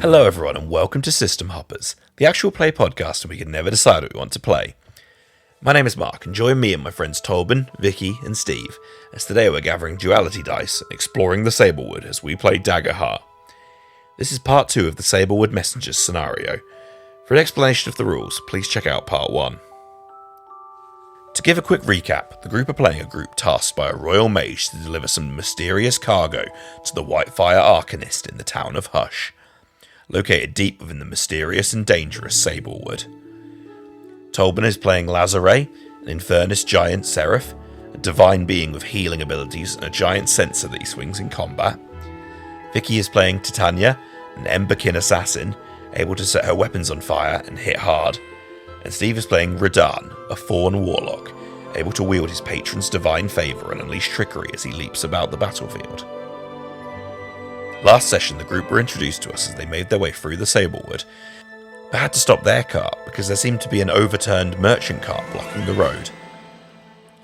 Hello everyone and welcome to System Hoppers, the actual play podcast and we can never decide what we want to play. My name is Mark and join me and my friends Tolban, Vicky and Steve as today we're gathering duality dice and exploring the Sablewood as we play Daggerheart. This is part 2 of the Sablewood Messengers scenario. For an explanation of the rules, please check out part 1. To give a quick recap, the group are playing a group tasked by a royal mage to deliver some mysterious cargo to the Whitefire Arcanist in the town of Hush, located deep within the mysterious and dangerous Sablewood. Tolban is playing Lazare, an Infernus giant seraph, a divine being with healing abilities and a giant censer that he swings in combat. Vicky is playing Titanya, an Emberkin assassin, able to set her weapons on fire and hit hard. And Steve is playing Radahn, a Fawn warlock, able to wield his patron's divine favour and unleash trickery as he leaps about the battlefield. Last session, the group were introduced to us as they made their way through the Sablewood, but had to stop their cart because there seemed to be an overturned merchant cart blocking the road.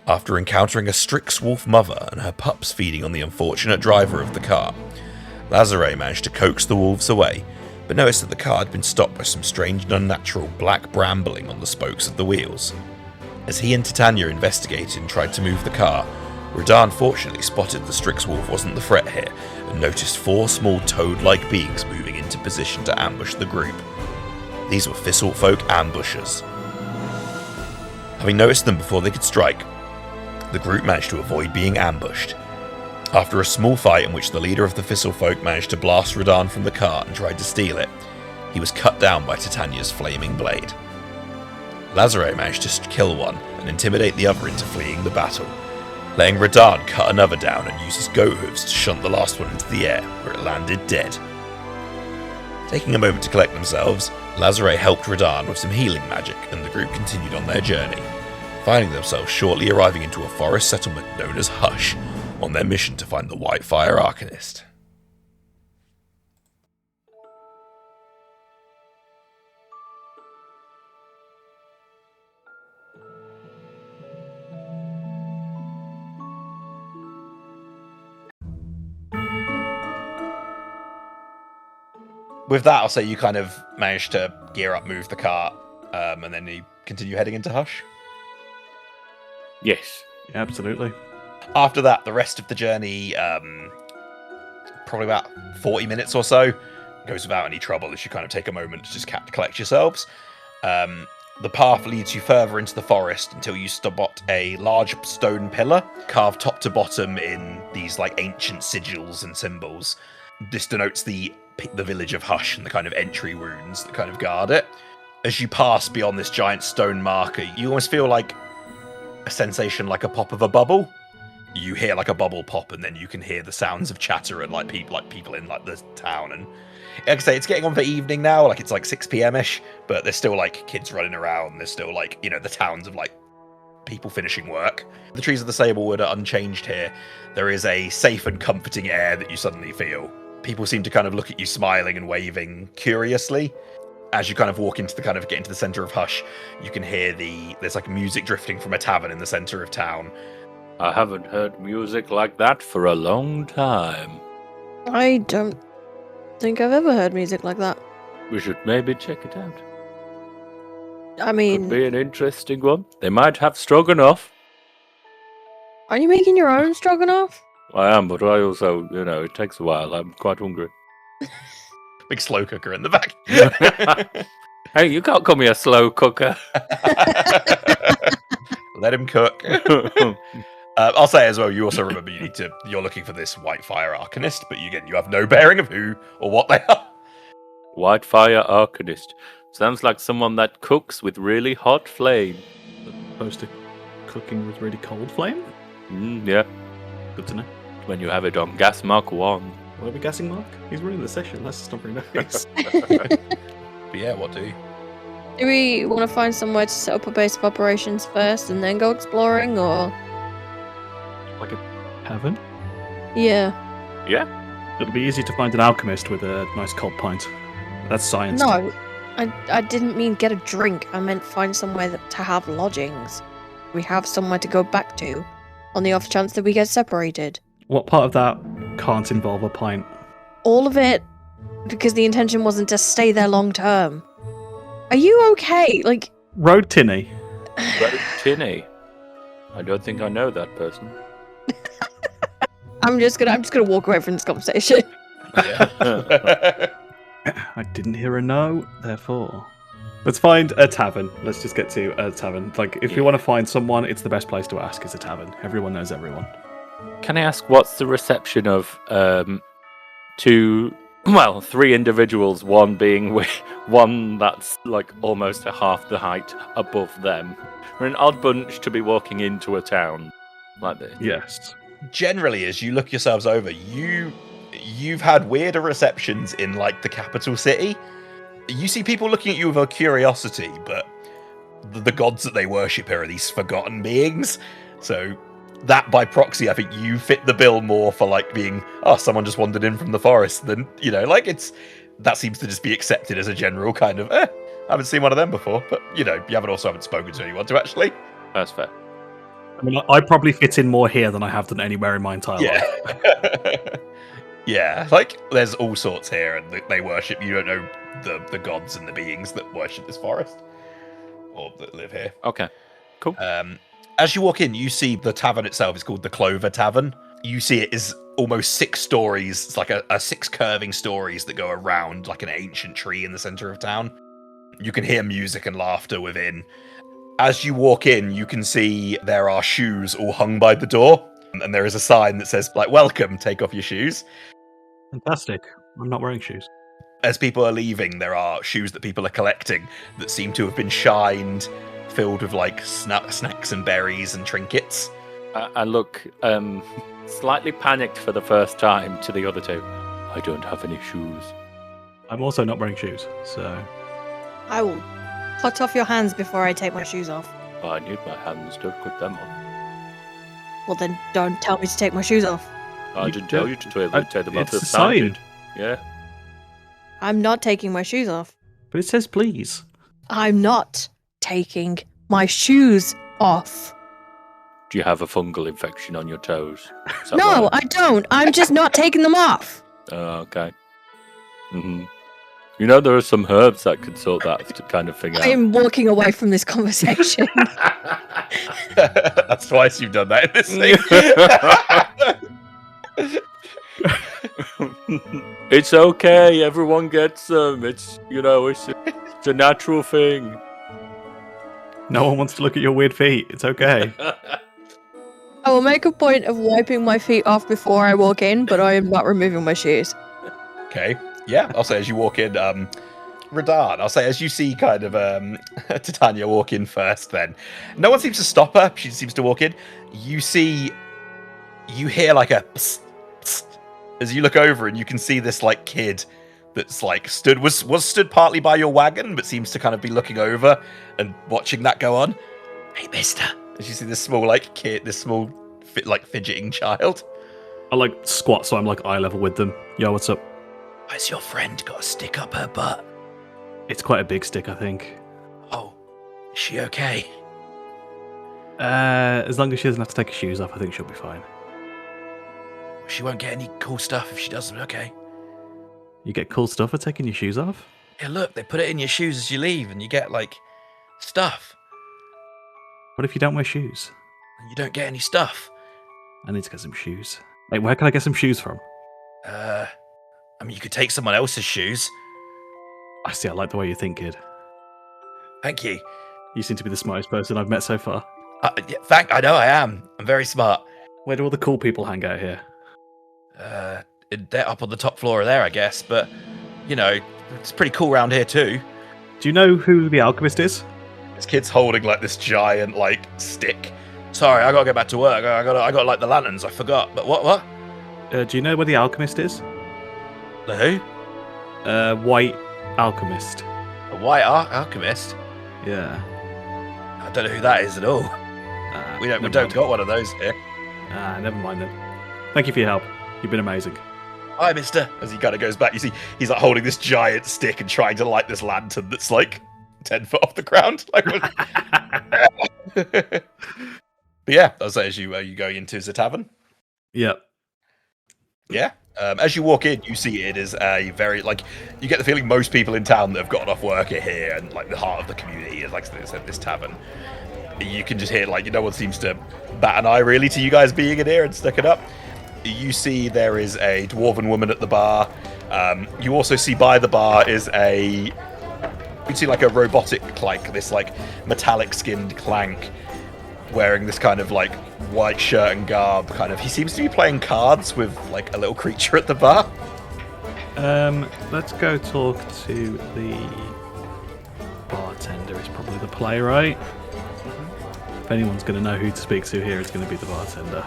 After encountering a Strix wolf mother and her pups feeding on the unfortunate driver of the cart, Lazare managed to coax the wolves away, but noticed that the car had been stopped by some strange and unnatural black brambling on the spokes of the wheels. As he and Titanya investigated and tried to move the car, Radahn fortunately spotted the Strix wolf wasn't the threat here and noticed 4 small toad-like beings moving into position to ambush the group. These were Thistle folk ambushers. Having noticed them before they could strike, the group managed to avoid being ambushed. After a small fight in which the leader of the Thistle folk managed to blast Radahn from the cart and tried to steal it, he was cut down by Titanya's flaming blade. Lazare managed to kill one and intimidate the other into fleeing the battle, letting Radahn cut another down and use his goat hooves to shunt the last one into the air, where it landed dead. Taking a moment to collect themselves, Lazare helped Radahn with some healing magic and the group continued on their journey, finding themselves shortly arriving into a forest settlement known as Hush, on their mission to find the Whitefire Arcanist. With that, I'll say you kind of managed to gear up, move the cart, and then you continue heading into Hush. Yes, absolutely. After that, the rest of the journey, probably about 40 minutes or so, goes without any trouble as you kind of take a moment to just collect yourselves. The path leads you further into the forest until you spot a large stone pillar carved top to bottom in these like ancient sigils and symbols. This denotes the village of Hush and the kind of entry runes that kind of guard it. As you pass beyond this giant stone marker, you almost feel like a sensation like a pop of a bubble. You hear like a bubble pop, and then you can hear the sounds of chatter and like people in like the town. And like I say, it's getting on for evening now. Like it's like 6 p.m.ish, but there's still like kids running around. There's still like the towns of like people finishing work. The trees of the Sablewood are unchanged here. There is a safe and comforting air that you suddenly feel. People seem to kind of look at you smiling and waving curiously. As you kind of walk into the get into the center of Hush, you can hear there's like music drifting from a tavern in the center of town. I haven't heard music like that for a long time. I don't think I've ever heard music like that. We should maybe check it out. I mean... Could be an interesting one. They might have stroganoff. Are you making your own stroganoff? I am, but I also, it takes a while. I'm quite hungry. Big slow cooker in the back. Hey, you can't call me a slow cooker. Let him cook. I'll say as well, you also remember you're looking for this Whitefire Arcanist, but you have no bearing of who or what they are. Whitefire Arcanist. Sounds like someone that cooks with really hot flame. As opposed to cooking with really cold flame? Yeah. Good to know. When you have it on gas mark 1. What are we guessing, Mark? He's running the session. That's just not very nice. But yeah, what do you? Do we want to find somewhere to set up a base of operations first and then go exploring, or...? Like a tavern? Yeah. Yeah? It'll be easy to find an alchemist with a nice cold pint. That's science. No, I didn't mean get a drink. I meant find somewhere to have lodgings. We have somewhere to go back to, on the off chance that we get separated. What part of that can't involve a pint? All of it. because the intention wasn't to stay there long term. Are you okay? Like, Road Tinny. Road Tinny. I don't think I know that person. I'm just gonna walk away from this conversation. Yeah. I didn't hear a no, therefore. Let's find a tavern. Let's just get to a tavern. Like, if you want to find someone, it's the best place to ask is a tavern. Everyone knows everyone. Can I ask what's the reception of three individuals, one being one that's like almost a half the height above them? We're an odd bunch to be walking into a town like this. Yes. Generally, as you look yourselves over, you've had weirder receptions in like the capital city. You see people looking at you with a curiosity, but the gods that they worship here are these forgotten beings. So that by proxy, I think you fit the bill more for like being, someone just wandered in from the forest than, like that seems to just be accepted as a general kind of, I haven't seen one of them before, but you haven't spoken to anyone to actually. That's fair. I mean, I probably fit in more here than I have done anywhere in my entire life. Yeah, like there's all sorts here, and they worship. You don't know the gods and the beings that worship this forest or that live here. Okay, cool. As you walk in, you see the tavern itself is called the Clover Tavern. You see it is almost 6 stories. It's like a 6 curving stories that go around like an ancient tree in the center of town. You can hear music and laughter within. As you walk in, you can see there are shoes all hung by the door, and there is a sign that says, like, welcome, take off your shoes. Fantastic. I'm not wearing shoes. As people are leaving, there are shoes that people are collecting that seem to have been shined, filled with, like, snacks and berries and trinkets. I look slightly panicked for the first time to the other two. I don't have any shoes. I'm also not wearing shoes, so... I will cut off your hands before I take my shoes off. I need my hands to put them on. Well, then don't tell me to take my shoes off. I didn't tell you to take them off. It's a sign. Yeah. I'm not taking my shoes off. But it says please. I'm not taking my shoes off. Do you have a fungal infection on your toes? No, right? I don't. I'm just not taking them off. Okay. Mm-hmm. You know, there are some herbs that could sort that kind of thing out. I am walking away from this conversation. That's twice you've done that in this thing. It's okay. Everyone gets them. It's a natural thing. No one wants to look at your weird feet. It's okay. I will make a point of wiping my feet off before I walk in, but I am not removing my shoes. Okay. Yeah, I'll say as you walk in, Radard, I'll say as you see kind of Titanya walk in first then. No one seems to stop her. She seems to walk in. You hear like a psst, psst, as you look over and you can see this like kid that's like was stood partly by your wagon, but seems to kind of be looking over and watching that go on. Hey, mister. As you see this small like kid, this small fidgeting child. I like squat so I'm like eye level with them. Yo, what's up? Why's your friend got a stick up her butt? It's quite a big stick, I think. Oh, is she okay? As long as she doesn't have to take her shoes off, I think she'll be fine. She won't get any cool stuff if she doesn't, okay? You get cool stuff for taking your shoes off? Yeah, look, they put it in your shoes as you leave and you get, like, stuff. What if you don't wear shoes? And you don't get any stuff. I need to get some shoes. Wait, where can I get some shoes from? I mean, you could take someone else's shoes. I see, I like the way you think, kid. Thank you. You seem to be the smartest person I've met so far. I know I am. I'm very smart. Where do all the cool people hang out here? They're up on the top floor there, I guess, but, it's pretty cool around here too. Do you know who the Alchemist is? This kid's holding, like, this giant, like, stick. Sorry, I gotta get back to work. I got like, the lanterns. I forgot. But what? Do you know where the Alchemist is? The who? White Alchemist. A white alchemist? Yeah. I don't know who that is at all. We don't got one of those here. Never mind then. Thank you for your help. You've been amazing. Hi, mister. As he kind of goes back, you see he's like holding this giant stick and trying to light this lantern that's like 10 foot off the ground. But yeah, I'll say as you are you going into the tavern? Yep. Yeah. As you walk in, you see it is a very, like, you get the feeling most people in town that have gotten off work are here, and, like, the heart of the community is, like, this tavern. You can just hear, like, no one seems to bat an eye, really, to you guys being in here and sticking up. You see there is a dwarven woman at the bar. You also see by the bar is you see, like, a robotic, like, this, like, metallic-skinned clank wearing this kind of, like, white shirt and garb, kind of. He seems to be playing cards with, like, a little creature at the bar. Let's go talk to the bartender. Is probably the playwright. If anyone's going to know who to speak to here, it's going to be the bartender.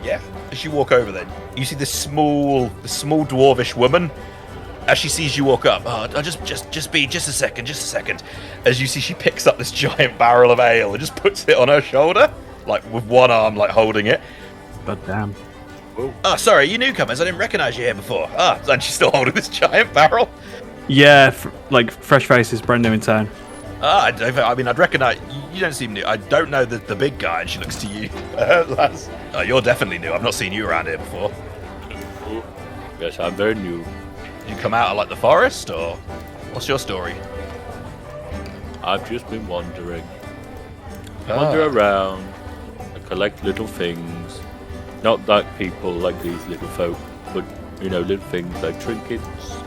Yeah. As you walk over, then you see this small dwarvish woman. As she sees you walk up, just a second. As you see, she picks up this giant barrel of ale and just puts it on her shoulder, like with one arm, like holding it. But damn. Oh, sorry, you newcomers. I didn't recognize you here before. And she's still holding this giant barrel. Yeah, like fresh faces, brand new in town. I mean, I'd recognize you. Don't seem new. I don't know the big guy, and she looks to you. Lads. You're definitely new. I've not seen you around here before. Yes, I'm very new. You come out of, like, the forest, or what's your story? I've just been wandering. Wander around. I collect little things. Not like people, like these little folk, but, you know, little things like trinkets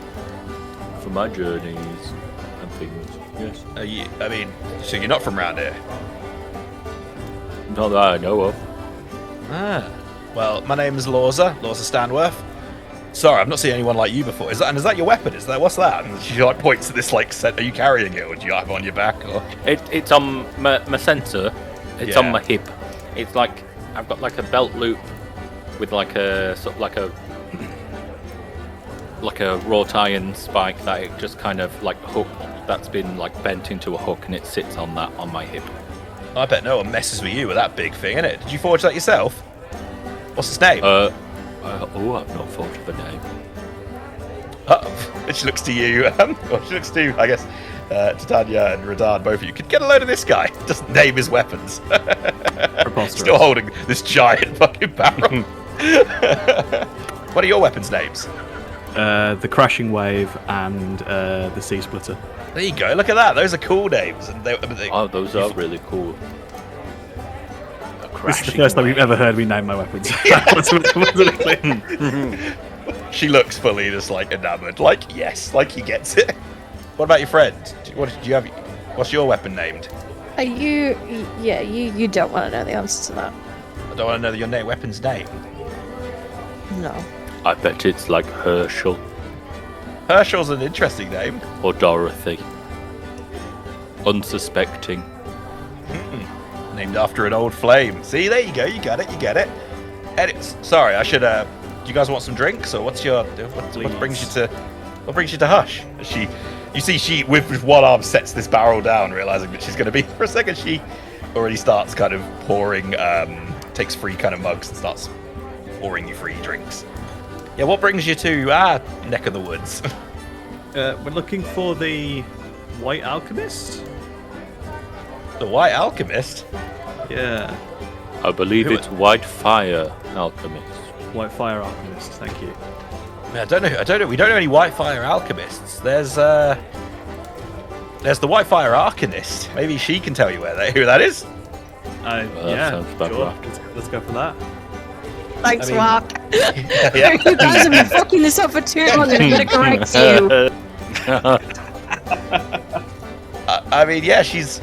for my journeys and things. Yes. I mean, so you're not from around here? Not that I know of. Well, my name is Lorza Stanworth. Sorry, I've not seen anyone like you before. Is that your weapon? What's that? And she, like, points at this, like, set. Are you carrying it, or do you have it on your back? Or? It's on my sensor. It's on my hip. It's like I've got like a belt loop with like a sort of like a wrought iron spike that it just kind of like hook that's been like bent into a hook, and it sits on that on my hip. I bet no one messes with you with that big thing, innit? Did you forge that yourself? What's its name? I've not thought of a name. And she looks to you, or she looks to, I guess, Titanya and Radard, both of you. Could get a load of this guy. Doesn't name his weapons. Still holding this giant fucking barrel. What are your weapons' names? The Crashing Wave and the Sea Splitter. There you go. Look at that. Those are cool names. And Those are really cool. This is the first time we've ever heard me name my weapons. She looks fully just like enamored. Like, yes, like he gets it. What about your friend? What's your weapon named? You don't want to know the answer to that. I don't want to know your weapon's name. No. I bet it's like Herschel. Herschel's an interesting name. Or Dorothy. Unsuspecting. Named after an old flame. See, there you go. You get it. Sorry, I should. Do you guys want some drinks, or what brings you to Hush? You see, she with one arm sets this barrel down, realizing that she's going to be for a second. She already starts kind of pouring, takes free kind of mugs and starts pouring you free drinks. Yeah, what brings you to our neck of the woods? We're looking for the White Alchemist. The White Alchemist? Yeah. I believe it's Whitefire Alchemist. Whitefire Arcanist, thank you. I don't know. We don't know any Whitefire Alchemists. There's the Whitefire Arcanist. Maybe she can tell you who that is. Yeah, sounds about sure. right. Let's go for that. Thanks, Mark. Yeah. You guys have been fucking this up for too long, and I'm gonna correct you. I mean, yeah, she's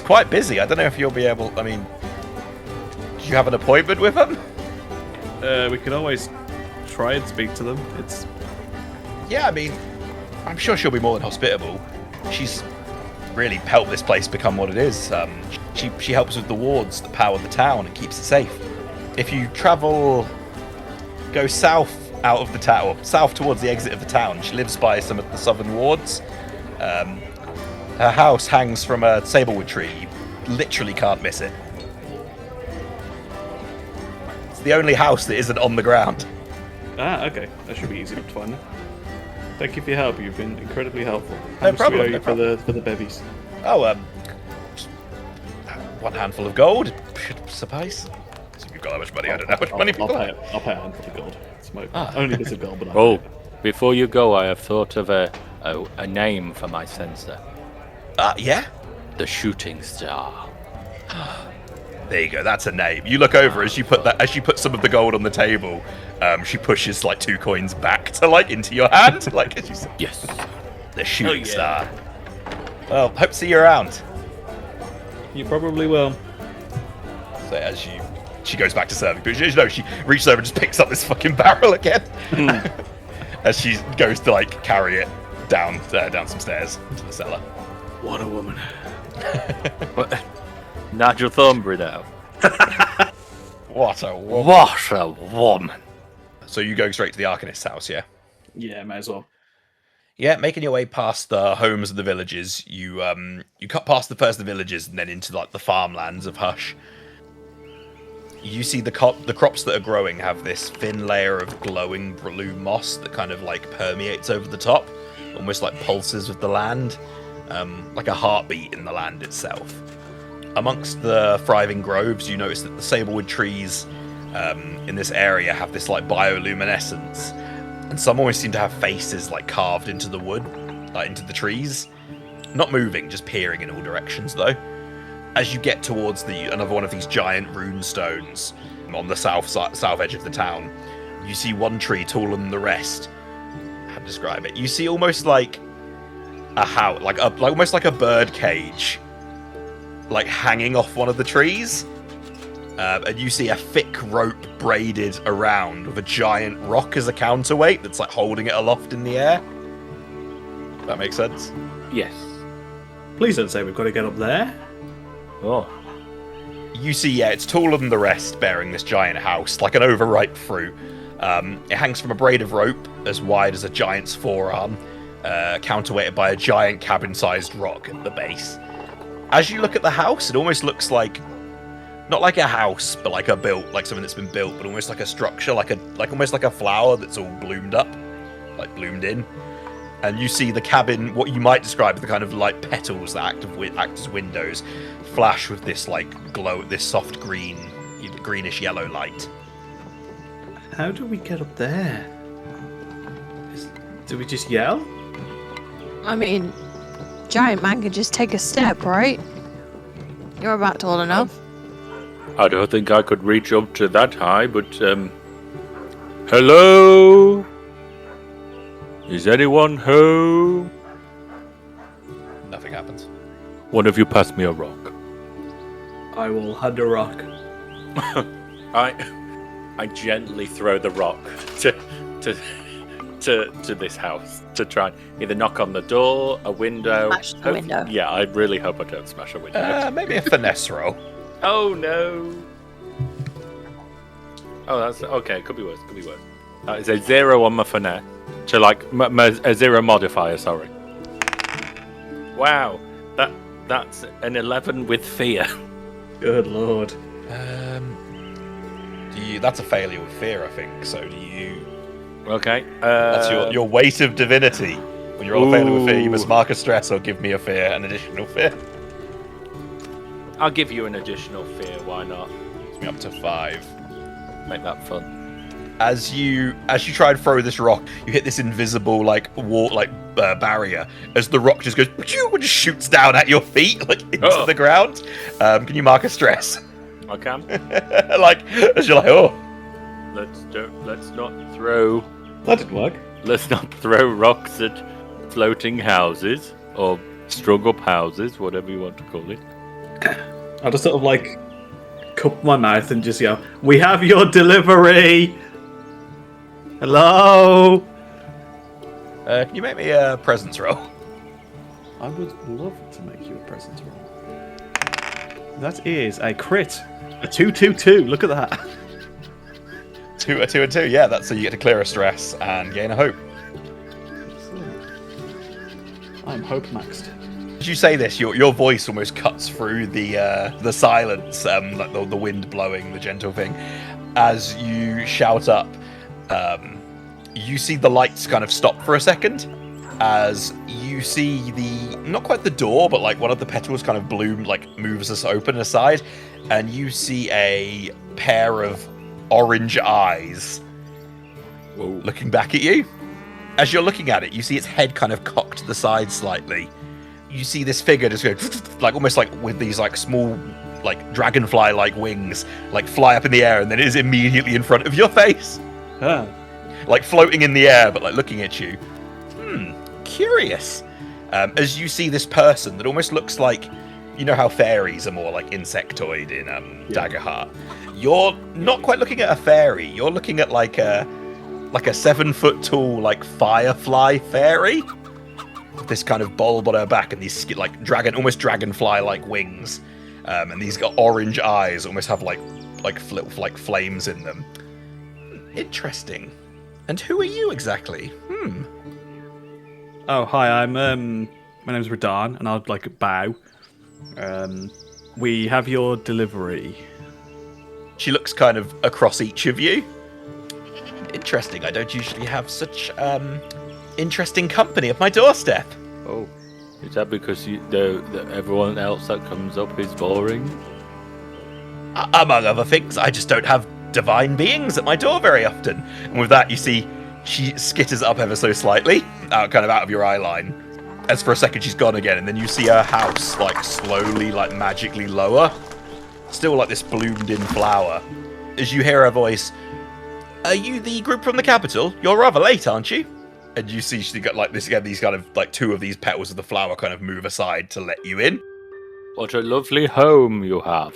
quite busy. I don't know if you'll be able. I mean, do you have an appointment with them? We can always try and speak to them. Yeah, I mean, I'm sure she'll be more than hospitable. She's really helped this place become what it is. She helps with the wards that power the town and keeps it safe. If you go south out of the town, or south towards the exit of the town, she lives by some of the southern wards. Her house hangs from a sablewood tree. You literally can't miss it. It's the only house that isn't on the ground. Okay. That should be easy enough to find then. Thank you for your help. You've been incredibly helpful. No problem. No problem. For the bevies. Oh, one handful of gold should suffice. you've got that much money. I don't know how much money people have. I'll pay a handful of gold. Smoke. Only a bit of gold, but Oh, before you go, I have thought of a name for my sensor. Yeah? The Shooting Star. There you go. That's a name. You look over as you put some of the gold on the table. She pushes like 2 coins back to like into your hand, like as you say, Yes. the Shooting Star. Well, hope to see you around. you probably will. So as she goes back to serving, but you know she reaches over and just picks up this fucking barrel again. As she goes to like carry it down some stairs into the cellar. What a woman. What? Nigel Thornbury now. What a woman. What a woman. So you go straight to the Arcanist's house, yeah? Yeah, may as well. Yeah, making your way past the homes of the villages, you cut past the first of the villages and then into like the farmlands of Hush. You see the crops that are growing have this thin layer of glowing blue moss that kind of like permeates over the top, almost like pulses with the land, like a heartbeat in the land itself. Amongst the thriving groves, you notice that the sablewood trees in this area have this like bioluminescence, and some always seem to have faces like carved into the wood, like into the trees. Not moving, just peering in all directions though. As you get towards another one of these giant rune stones on the south edge of the town, you see one tree taller than the rest. How to describe it? You see almost like a house, like almost like a bird cage, like hanging off one of the trees. And you see a thick rope braided around with a giant rock as a counterweight that's like holding it aloft in the air. That makes sense? Yes. Please don't say we've got to get up there. Oh. You see, yeah, it's taller than the rest, bearing this giant house, like an overripe fruit. It hangs from a braid of rope as wide as a giant's forearm, counterweighted by a giant cabin-sized rock at the base. As you look at the house, it almost looks like, not like a house, but like something that's been built, but almost like a structure, like almost like a flower that's all bloomed up, like bloomed in. And you see the cabin, what you might describe as the kind of like petals that act as windows, flash with this like glow, this soft greenish yellow light. How do we get up there? Do we just yell? I mean, giant man can just take a step, right? You're about tall enough. I don't think I could reach up to that high, but hello? Is anyone home? Nothing happens. One of you pass me a rock. I will hand a rock. I gently throw the rock to this house to try and either knock on the door, a window. Smash the window. Yeah, I really hope I don't smash a window. Maybe a finesse roll. Oh no! Oh, that's okay. Could be worse. Could be worse. It's a 0 on my finesse. To like a 0 modifier. Sorry. Wow, that's an 11 with fear. Good lord. That's a failure with fear, I think. So do you? Okay. That's your weight of divinity. When you roll a failure with fear, you must mark a stress or give me a fear, an additional fear. I'll give you an additional fear. Why not? It's me up to 5. Make that fun. As you try and throw this rock, you hit this invisible barrier. As the rock just goes, and just shoots down at your feet, like into the ground. Can you mark a stress? I can. As you're like, oh. Let's not throw. That didn't work. Let's not throw rocks at floating houses or strung up houses, whatever you want to call it. I'll just sort of like cup my mouth and just yell, "We have your delivery! Hello!" Can you make me a presence roll? I would love to make you a presence roll. That is a crit. A 2-2-2. Look at that. A 2 and 2. Yeah, that's so you get to clear a stress and gain a hope. I'm hope maxed. As you say this, your voice almost cuts through the silence, like the wind blowing, the gentle thing. As you shout up, you see the lights kind of stop for a second. As you see not quite the door, but like one of the petals kind of moves us open aside, and you see a pair of orange eyes Whoa. looking back at you. As you're looking at it, you see its head kind of cocked to the side slightly. You see this figure just go like almost like with these like small like dragonfly like wings like fly up in the air, and then it is immediately in front of your face. Like floating in the air but like looking at you. Curious. As you see this person that almost looks like, you know how fairies are more like insectoid in Daggerheart. You're not quite looking at a fairy, you're looking at like a 7 foot tall like firefly fairy with this kind of bulb on her back and these like almost dragonfly like wings, and these got orange eyes, almost have like flames in them. Interesting. And who are you exactly? Oh, hi, my name's Radan, and I'd like a bow. We have your delivery. She looks kind of across each of you. Interesting. I don't usually have such interesting company at my doorstep. Oh, is that because everyone else that comes up is boring? Among other things, I just don't have divine beings at my door very often. And with that, you see she skitters up ever so slightly, out of your eye line. As for a second, she's gone again, and then you see her house like slowly, like magically lower. Still like this bloomed-in flower. As you hear her voice, "Are you the group from the capital? You're rather late, aren't you?" And you see she got like this again. These kind of like two of these petals of the flower kind of move aside to let you in. What a lovely home you have.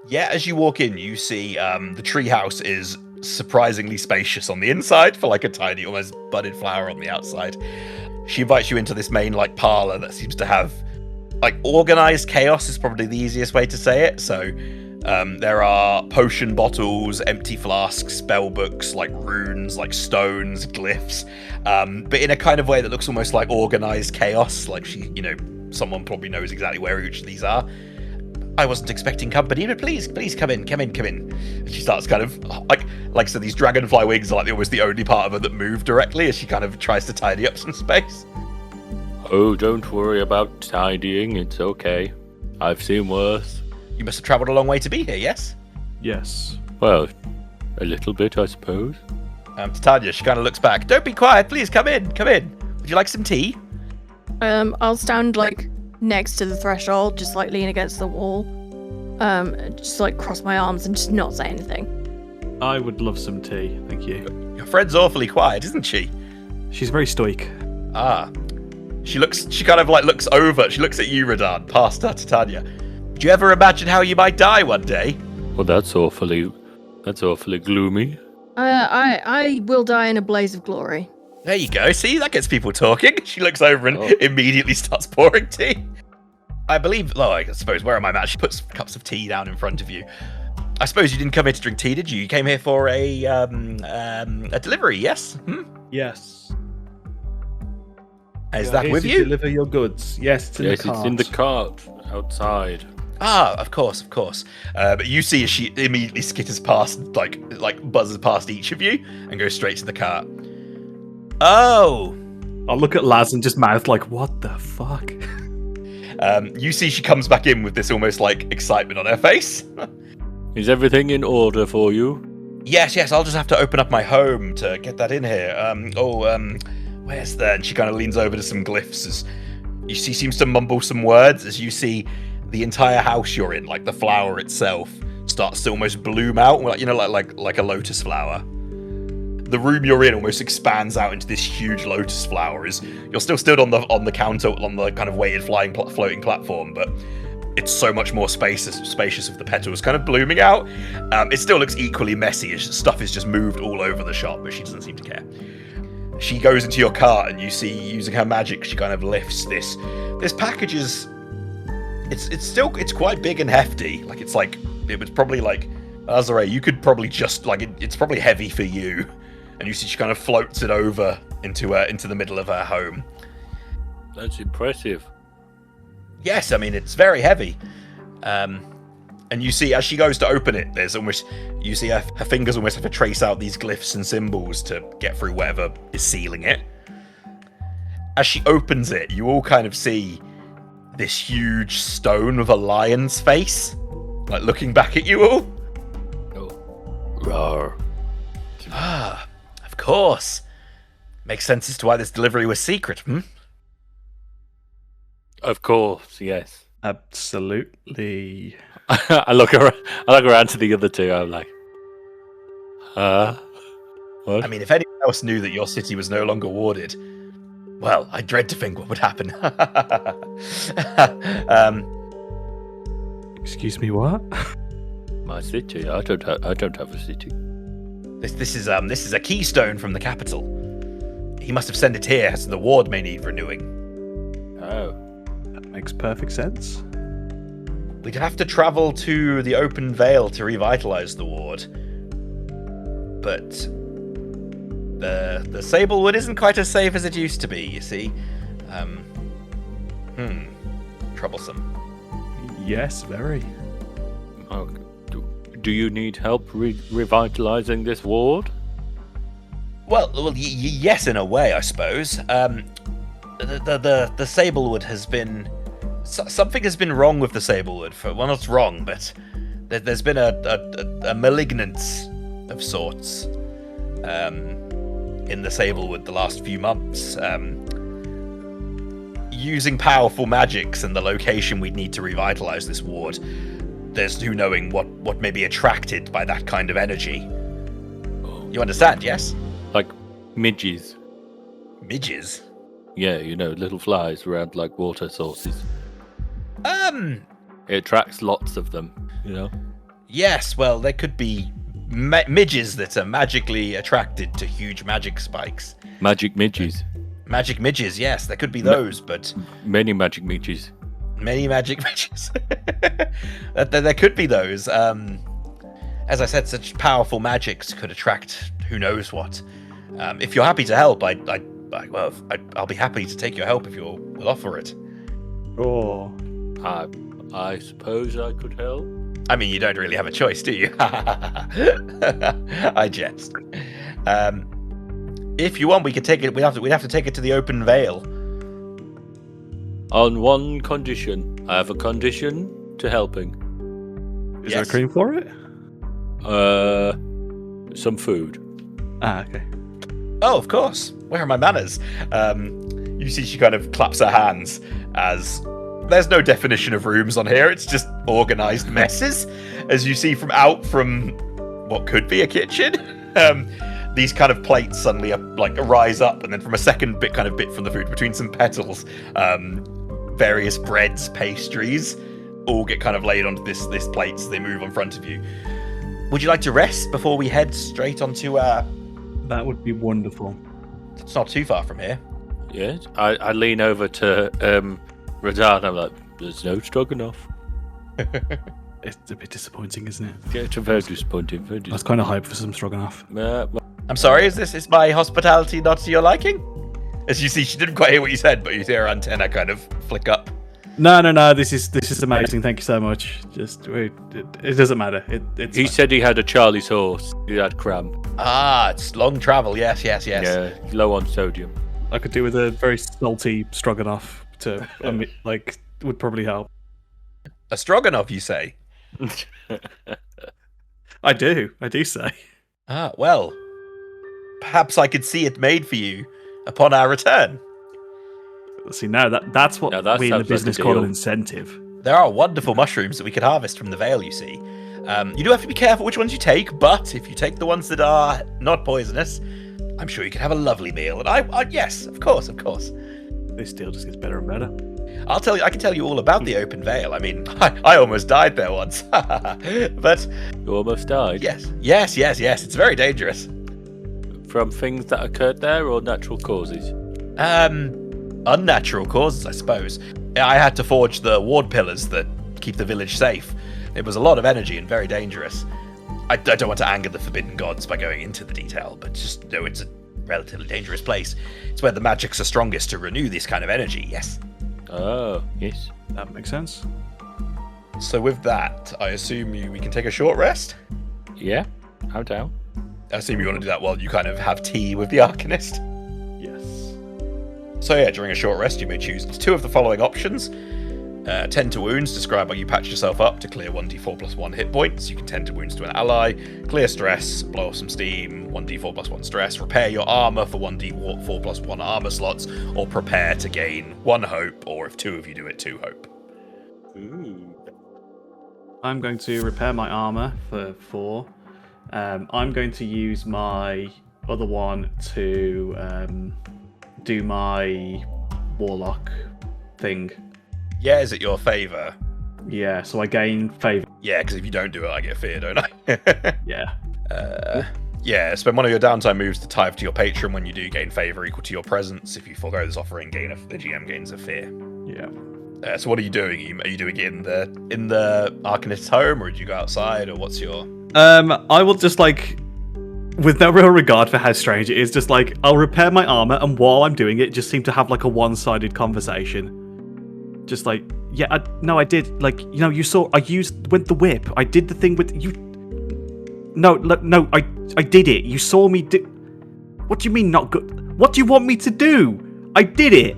Yeah, as you walk in, you see the treehouse is surprisingly spacious on the inside for like a tiny, almost budded flower on the outside. She invites you into this main like parlor that seems to have like organized chaos is probably the easiest way to say it. So there are potion bottles, empty flasks, spell books, like runes, like stones, glyphs, but in a kind of way that looks almost like organized chaos. Like someone probably knows exactly where each of these are. "I wasn't expecting company, but please come in. And she starts kind of like so these dragonfly wings are like almost the only part of her that move directly as she kind of tries to tidy up some space. Oh, don't worry about tidying, it's okay. I've seen worse. You must have travelled a long way to be here, yes? Yes. Well, a little bit, I suppose. Titanya, she kind of looks back. "Don't be quiet, please come in. Would you like some tea?" I'll stand like next to the threshold, just like lean against the wall, just like cross my arms and just not say anything. I would love some tea, thank you. Your friend's awfully quiet, isn't she? She's very stoic. She kind of like looks over, she looks at you, Radan, past her, Titanya. "Do you ever imagine how you might die one day?" Well, that's awfully gloomy. I will die in a blaze of glory. There you go. See, that gets people talking. She looks over and immediately starts pouring tea. I believe, I suppose, where am I at? She puts cups of tea down in front of you. I suppose you didn't come here to drink tea, did you? You came here for a delivery, yes? Yes. Is that with you? To deliver your goods. Yes, it's in the cart. It's in the cart outside. Of course. But you see as she immediately skitters past, like buzzes past each of you and goes straight to the cart. Oh! I'll look at Laz and just mouth like, "What the fuck?" You see she comes back in with this almost like excitement on her face. Is everything in order for you? Yes, I'll just have to open up my home to get that in here. Where's that? And she kind of leans over to some glyphs as she seems to mumble some words as you see the entire house you're in, like the flower itself, starts to almost bloom out, like a lotus flower. The room you're in almost expands out into this huge lotus flower. You're still stood on the counter on the kind of weighted floating platform, but it's so much more spacious with the petals kind of blooming out. It still looks equally messy as stuff is just moved all over the shop, but she doesn't seem to care. She goes into your cart and you see, using her magic, she kind of lifts this package. It's quite big and hefty. Like it was probably like Azare, you could probably just it's probably heavy for you. And you see she kind of floats it over into the middle of her home. That's impressive. Yes, I mean it's very heavy. And you see as she goes to open it, you see her fingers almost have to trace out these glyphs and symbols to get through whatever is sealing it. As she opens it, you all kind of see this huge stone with a lion's face, like looking back at you all. Rawr. Ah, of course. Makes sense as to why this delivery was secret, hmm? Of course, yes. Absolutely. I look around to the other two. I'm like, what? I mean, if anyone else knew that your city was no longer warded, well, I dread to think what would happen. Excuse me, what? My city? I don't have a city. This is a keystone from the capital. He must have sent it here, so the ward may need renewing. Oh. That makes perfect sense. We'd have to travel to the open vale to revitalize the ward. But the Sablewood isn't quite as safe as it used to be, you see. Troublesome. Yes, very. Okay. Do you need help revitalizing this ward? Well, yes, in a way, I suppose. The Sablewood has been... something has been wrong with the Sablewood. Well, not wrong, but there's been a malignance of sorts in the Sablewood the last few months. Using powerful magics and the location we'd need to revitalize this ward, there's no knowing what may be attracted by that kind of energy. You understand, yes? Like midges. Midges? Yeah, little flies around like water sources. It attracts lots of them, Yes, well, there could be midges that are magically attracted to huge magic spikes. Magic midges. Magic midges, yes, there could be those, but... Many magic midges. Many magic midges. There could be those. As I said, such powerful magics could attract who knows what. If you're happy to help, I'll be happy to take your help if you'll offer it. Oh. I suppose I could help. I mean, you don't really have a choice, do you? I jest. If you want, we could take it. We'd have to take it to the open vale. On one condition. I have a condition to helping. Is there a cream for it? Some food. Okay. Oh, of course. Where are my manners? You see she kind of claps her hands as there's no definition of rooms on here. It's just organized messes. As you see from what could be a kitchen. These kind of plates suddenly rise up, and then from a second bit from the food between some petals, various breads, pastries, all get kind of laid onto this plate as they move in front of you. Would you like to rest before we head straight onto That would be wonderful. It's not too far from here. Yes. I lean over to Radan. I'm like, there's no stroganoff. It's a bit disappointing, isn't it? Yeah, it's very disappointing. I was kind of hyped for some stroganoff. I'm sorry, is my hospitality not to your liking? As you see, she didn't quite hear what you said, but you see her antenna kind of flick up. No. This is amazing. Thank you so much. It doesn't matter. He said he had a Charlie's horse. He had cramp. Ah, it's long travel. Yes. Yeah, low on sodium. I could do with a very salty stroganoff to would probably help. A stroganoff, you say? I do say. Ah, well, perhaps I could see it made for you upon our return. See, now that's what we in the business call an incentive. There are wonderful mushrooms that we could harvest from the Vale, you see. You do have to be careful which ones you take, but if you take the ones that are not poisonous, I'm sure you can have a lovely meal. And yes, of course. This deal just gets better and better. I can tell you all about the open Vale. I mean, I almost died there once. But you almost died? Yes. It's very dangerous. From things that occurred there or natural causes? Unnatural causes, I suppose. I had to forge the ward pillars that keep the village safe. It was a lot of energy and very dangerous. I don't want to anger the forbidden gods by going into the detail, but just know it's a relatively dangerous place. It's where the magics are strongest to renew this kind of energy, yes. Oh, yes. That makes sense. So with that, I assume we can take a short rest? Yeah, I'm down. I assume you want to do that while you kind of have tea with the Arcanist? Yes. So yeah, during a short rest, you may choose two of the following options. Tend to wounds, describe how you patch yourself up to clear 1d4 plus 1 hit points. You can tend to wounds to an ally. Clear stress, blow off some steam, 1d4 plus 1 stress. Repair your armor for 1d4 plus 1 armor slots, or prepare to gain 1 hope, or if 2 of you do it, 2 hope. Ooh. I'm going to repair my armor for 4. I'm going to use my other one to do my warlock thing. Yeah, is it your favour? Yeah, so I gain favor. Yeah, because if you don't do it, I get fear, don't I? Yeah. Yeah, spend one of your downtime moves to tithe to your patron. When you do, gain favour equal to your presence. If you forego this offering, the GM gains a fear. Yeah. So what are you doing? Are you doing it in the Arcanist's home, or did you go outside, or what's your... I will just with no real regard for how strange it is, just I'll repair my armor, and while I'm doing it, just seem to have a one-sided conversation. Just yeah, I did. You saw I used with the whip. I did the thing with you. No, I did it. You saw me do. What do you mean not good? What do you want me to do? I did it.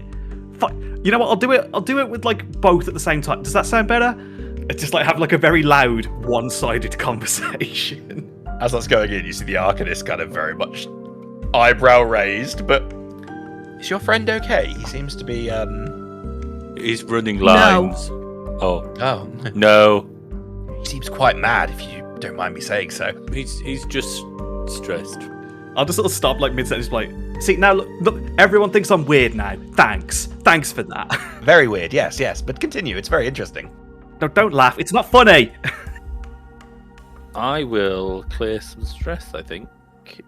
You know what? I'll do it with both at the same time. Does that sound better? It's just have a very loud, one-sided conversation. As that's going in, you see the Arcanist kind of very much eyebrow raised, but is your friend okay? He seems to be He's running lines. Oh No. He seems quite mad, if you don't mind me saying so. He's just stressed. I'll just sort of stop mid-sentence, see, now look, everyone thinks I'm weird now. Thanks for that. Very weird, yes, but continue, it's very interesting. No, don't laugh, it's not funny. I will clear some stress, I think,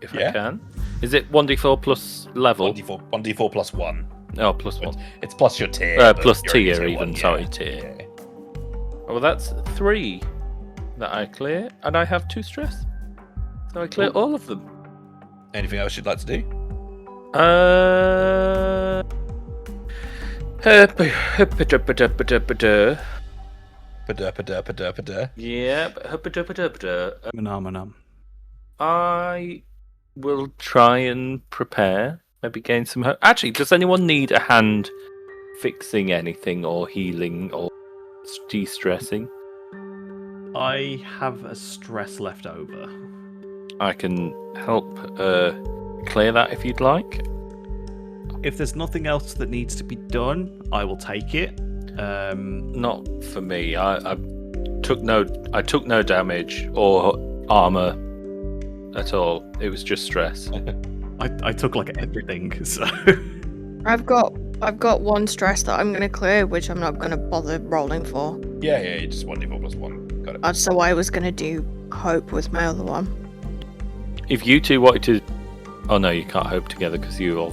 if I can. Is it 1d4 plus level? 1d4 plus 1. Oh, plus 1. It's plus your tier. Plus tier tier even, 1, sorry, yeah. tier. Yeah. Well, that's 3 that I clear, and I have 2 stress. So I clear all of them. Anything else you'd like to do? Yeah, Manam. I will try and prepare. Maybe gain some hope. Actually, does anyone need a hand fixing anything or healing or de-stressing? I have a stress left over. I can help clear that if you'd like. If there's nothing else that needs to be done, I will take it. Not for me. I took no damage or armor at all. It was just stress. I took everything, so I've got 1 stress that I'm gonna clear, which I'm not gonna bother rolling for. Yeah, just 1d4 plus 1. Got it. So I was gonna do hope with my other one. If you two wanted to, oh no, you can't hope together because you're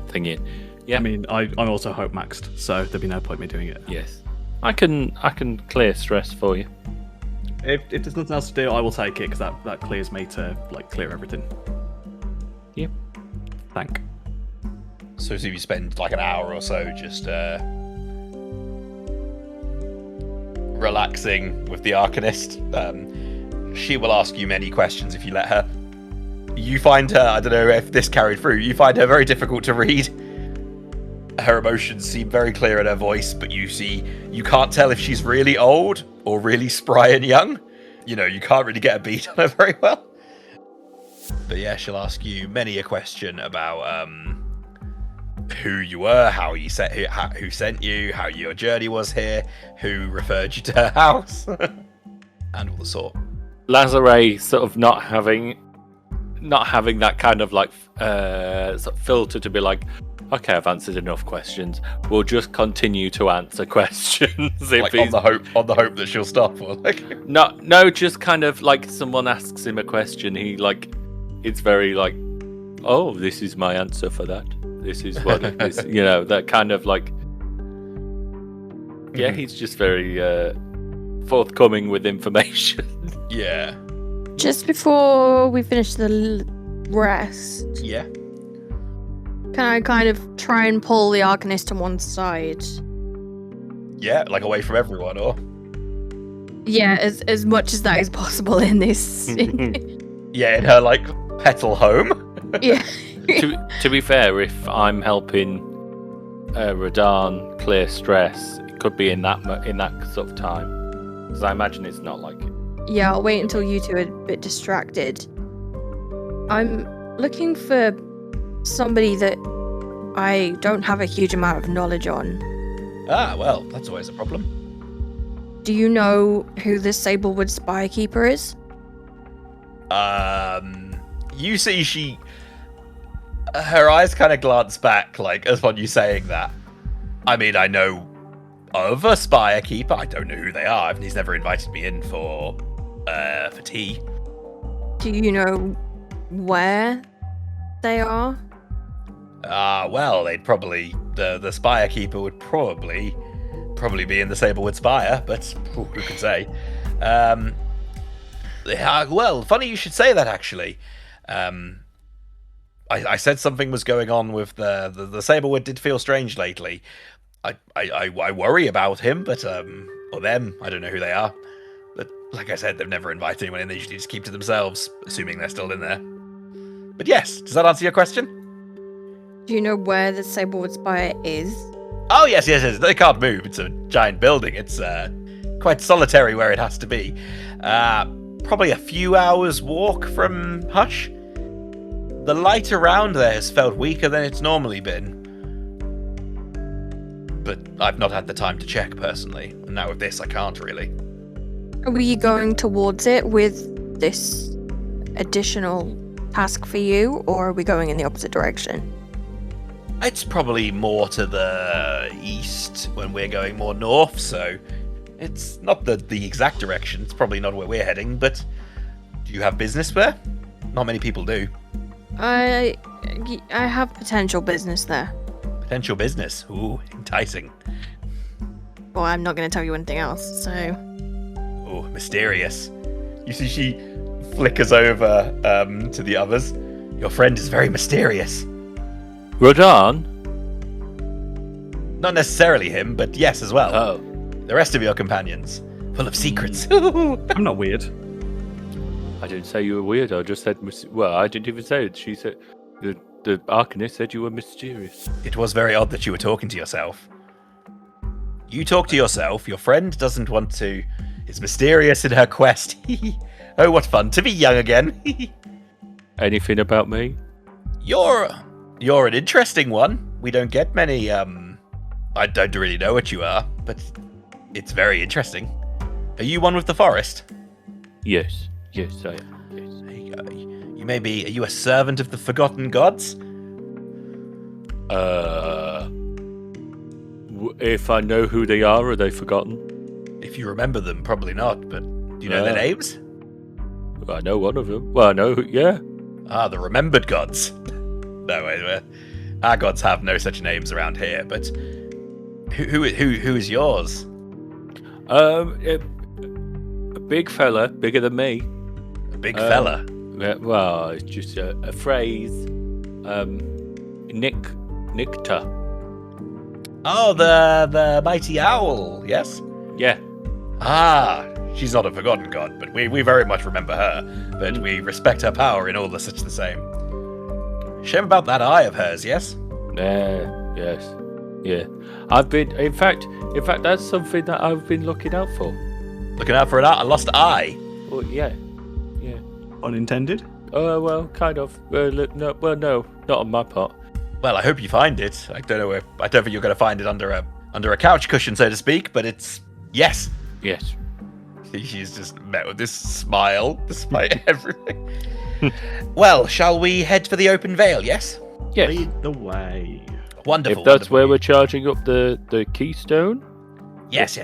thingy. Yeah. I mean, I'm also hope maxed, so there'd be no point me doing it. Yes. I can clear stress for you. If there's nothing else to do, I will take it because that clears me to clear everything. Yep. Thank. So you spend an hour or so just relaxing with the Arcanist. She will ask you many questions if you let her. You find her, I don't know if this carried through, you find her very difficult to read. Her emotions seem very clear in her voice, but you can't tell if she's really old or really spry and young. You can't really get a beat on her very well. But yeah, she'll ask you many a question about who you were, who sent you, how your journey was here, who referred you to her house, and all the sort. Lazare sort of not having that kind of sort of filter to be okay, I've answered enough questions. We'll just continue to answer questions. On the hope that she'll stop, or No, just kind of someone asks him a question. He it's very oh, this is my answer for that. This is what it is. That kind of yeah, he's just very forthcoming with information. Yeah. Just before we finish the rest, Yeah. can I kind of try and pull the Arcanist to one side? Yeah, away from everyone, or? Yeah, as much as that is possible in this. Yeah, in her petal home. Yeah. To be fair, if I'm helping Radahn clear stress, Could be in that sort of time. Because I imagine it's not like it. Yeah, I'll wait until you two are a bit distracted. I'm looking for somebody that I don't have a huge amount of knowledge on. Ah, well, that's always a problem. Do you know who this Sablewood Spire Keeper is? You see her eyes kind of glance back, like, as upon you saying that. I mean, I know of a Spire Keeper. I don't know who they are. He's never invited me in for tea. Do you know where they are? Well, they'd probably... The Spire Keeper would probably be in the Sablewood Spire, but who could say? Well, funny you should say that, actually. I said something was going on with the Sablewood did feel strange lately. I worry about him, but or them, I don't know who they are. But like I said, they've never invited anyone in. They usually just keep to themselves, assuming they're still in there. But yes, does that answer your question? Do you know where the Sablewood Spire is? Oh yes. They can't move. It's a giant building. It's quite solitary where it has to be. Probably a few hours walk from Hush. The light around there has felt weaker than it's normally been. But I've not had the time to check personally. And now with this, I can't really. Are we going towards it with this additional task for you, or are we going in the opposite direction? It's probably more to the east when we're going more north, so it's not the exact direction. It's probably not where we're heading, but do you have business there? Not many people do. I have potential business there. Potential business? Ooh, enticing. Well, I'm not going to tell you anything else, so... Oh, mysterious. You see she flickers over to the others. Your friend is very mysterious. Rodan? Not necessarily him, but yes as well. Oh. The rest of your companions. Full of secrets. I'm not weird. I didn't say you were weird. I just said... Well, I didn't even say it. She said... The Arcanist said you were mysterious. It was very odd that you were talking to yourself. You talk to yourself. Your friend doesn't want to... Is mysterious in her quest. Oh, what fun to be young again. Anything about me? You're an interesting one. We don't get many, I don't really know what you are, but it's very interesting. Are you one with the forest? Yes, I am. Yes. There you go. You may be... Are you a servant of the forgotten gods? If I know who they are they forgotten? If you remember them, probably not, but do you know their names? I know one of them. Well, I know, yeah. Ah, the remembered gods. No, wait, our gods have no such names around here, but who is yours? A big fella, bigger than me. A big fella? Well, it's just a phrase. Nicta. Oh, the mighty owl, yes? Yeah. Ah, she's not a forgotten god, but we very much remember her, but we respect her power in all the such the same. Shame about that eye of hers, yes? Yes. Yeah. I've been, in fact, that's something that I've been looking out for. Looking out for a lost eye? Well, yeah. Unintended? Well, kind of. No, not on my part. Well, I hope you find it. I don't think you're going to find it under a couch cushion, so to speak, but it's... Yes. Yes. She's just met with this smile, despite everything. Well, shall we head for the open veil, yes? Yes. Lead the way. Wonderful. If that's wonderful. where we're charging up the keystone? Yes.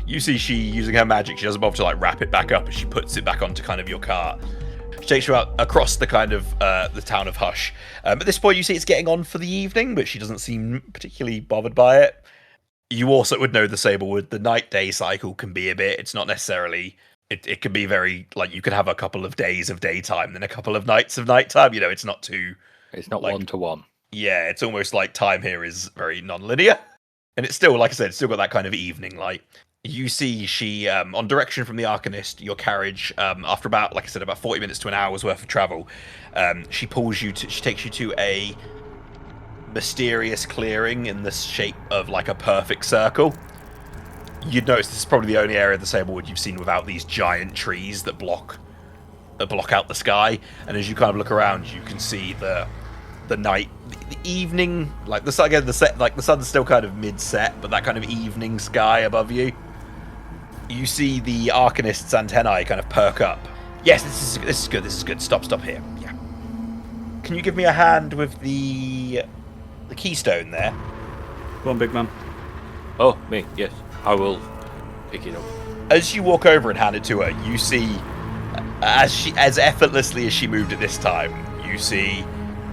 You see she, using her magic, she doesn't bother to like wrap it back up, and she puts it back onto kind of your cart. She takes you out across the kind of the town of Hush. At this point, you see it's getting on for the evening, but she doesn't seem particularly bothered by it. You also would know the Sablewood. The night-day cycle can be a bit. It's not necessarily. It can be very like you could have a couple of days of daytime, then a couple of nights of nighttime. You know, it's not too. It's not like, 1-to-1. Yeah, it's almost like time here is very non-linear, and it's still, like I said, it's still got that kind of evening light. You see she, on direction from the Arcanist, your carriage, after about, like I said, about 40 minutes to an hour's worth of travel, she takes you to a mysterious clearing in the shape of like a perfect circle. you'd notice this is probably the only area of the Sablewood you've seen without these giant trees that block out the sky. And as you kind of look around, you can see the night, the evening, like the sun. Again, the sun's still kind of mid-set, but that kind of evening sky above you. You see the Arcanist's antennae kind of perk up. Yes, this is good. This is good. Stop here. Yeah. Can you give me a hand with the keystone there? Go on, big man. Oh, me, yes. I will pick it up. As you walk over and hand it to her, you see, as effortlessly as she moved it this time, you see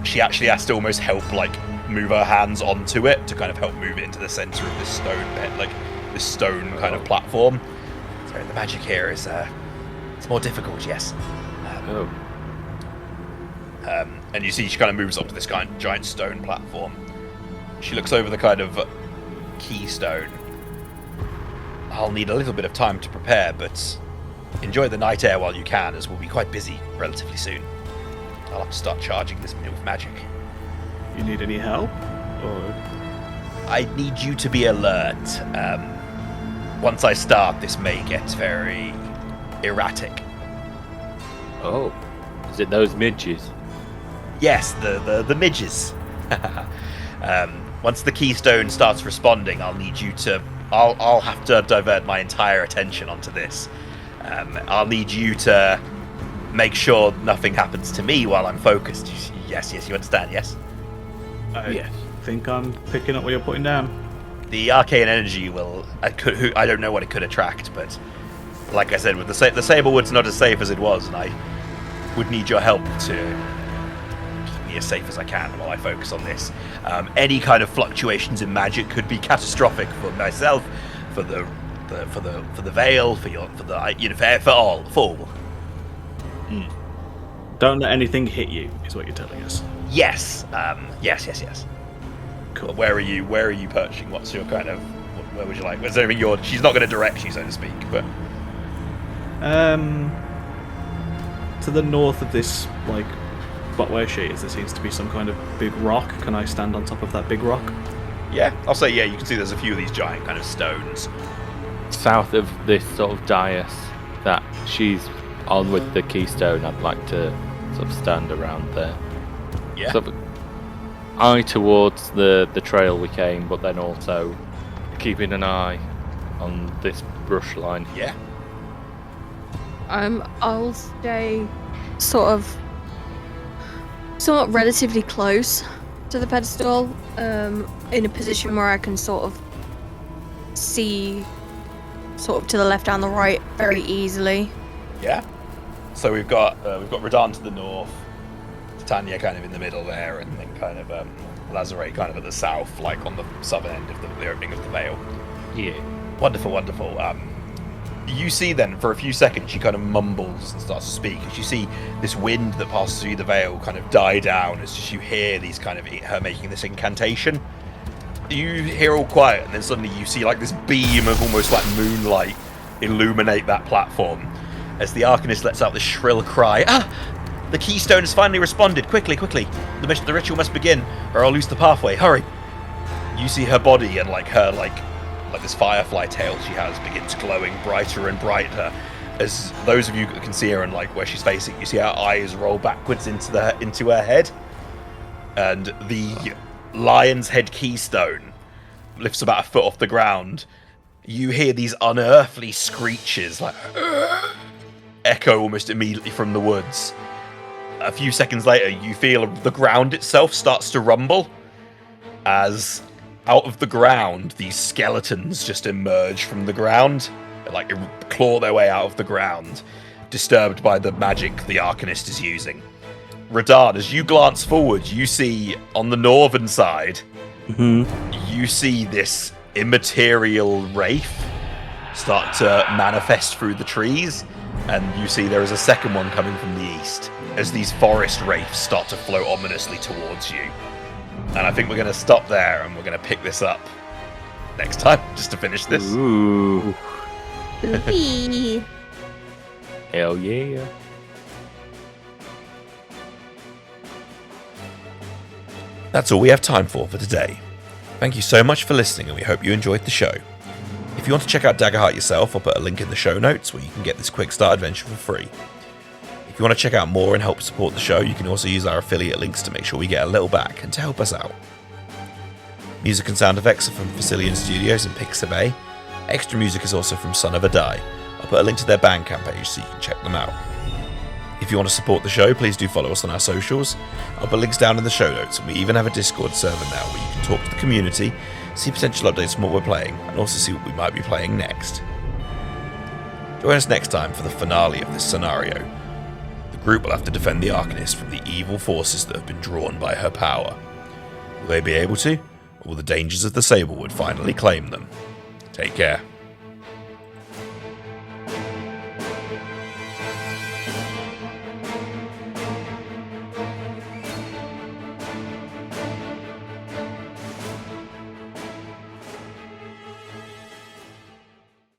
she actually has to almost help, like, move her hands onto it to kind of help move it into the center of this stone kind of platform. So the magic here is, it's more difficult, yes. And you see she kind of moves up to this kind of giant stone platform. She looks over the kind of keystone. I'll need a little bit of time to prepare, but enjoy the night air while you can, as we'll be quite busy relatively soon. I'll have to start charging this with magic. You need any help? Or... I need you to be alert. Once I start, this may get very erratic. Oh, is it those midges? Yes, the midges. Once the keystone starts responding, I'll need you to... I'll have to divert my entire attention onto this. I'll need you to make sure nothing happens to me while I'm focused. Yes, you understand, yes? Yes. I think I'm picking up what you're putting down. The arcane energy will... I don't know what it could attract, but like I said, with the Sablewood's not as safe as it was, and I would need your help to keep me as safe as I can while I focus on this. Any kind of fluctuations in magic could be catastrophic for myself, for the Veil, for all. Don't let anything hit you, is what you're telling us. Yes. Yes. Cool. Where are you perching? What's your kind of... Where would you like... Is there anything she's not going to direct you, so to speak, but... To the north of this, like, spot where she is, there seems to be some kind of big rock. Can I stand on top of that big rock? Yeah, I'll say, yeah, you can see there's a few of these giant kind of stones. South of this sort of dais that she's on with the keystone, I'd like to sort of stand around there. Yeah. Sort of eye towards the trail we came, but then also keeping an eye on this brush line. Yeah. I'll stay somewhat relatively close to the pedestal, in a position where I can sort of see sort of to the left and the right very easily. Yeah. So we've got Radahn to the north, Titanya kind of in the middle there, and then kind of Lazare kind of at the south, like on the southern end of the opening of the Veil. Yeah. Wonderful. You see then, for a few seconds, she kind of mumbles and starts to speak. As you see this wind that passes through the Veil kind of die down as you hear these kind of her making this incantation. You hear all quiet, and then suddenly you see like this beam of almost like moonlight illuminate that platform as the Arcanist lets out this shrill cry. The keystone has finally responded. Quickly. The ritual must begin, or I'll lose the pathway. Hurry. You see her body and like her like this firefly tail she has begins glowing brighter and brighter. As those of you that can see her and like where she's facing, you see her eyes roll backwards into her head, and the lion's head keystone lifts about a foot off the ground. You hear these unearthly screeches like echo almost immediately from the woods. A few seconds later, you feel the ground itself starts to rumble as out of the ground, these skeletons just emerge from the ground, like claw their way out of the ground, disturbed by the magic the Arcanist is using. Radahn, as you glance forward, you see on the northern side, you see this immaterial wraith start to manifest through the trees, and you see there is a second one coming from the east as these forest wraiths start to float ominously towards you. And I think we're going to stop there, and we're going to pick this up next time, just to finish this. Ooh. Ooh. Hell yeah. That's all we have time for today. Thank you so much for listening, and we hope you enjoyed the show. If If you want to check out Daggerheart yourself, I'll put a link in the show notes where you can get this quick start adventure for free. If you want to check out more and help support the show, you can also use our affiliate links to make sure we get a little back and to help us out. Music and sound effects are from Fesliyan Studios and Pixabay. Extra music is also from Son of a Die. I'll put a link to their Bandcamp page so you can check them out. If you want to support the show, please do follow us on our socials. I'll put links down in the show notes, and we even have a Discord server now where you can talk to the community, see potential updates from what we're playing, and also see what we might be playing next. Join us next time for the finale of this scenario. The group will have to defend the Arcanist from the evil forces that have been drawn by her power. Will they be able to, or will the dangers of the Sablewood finally claim them? Take care.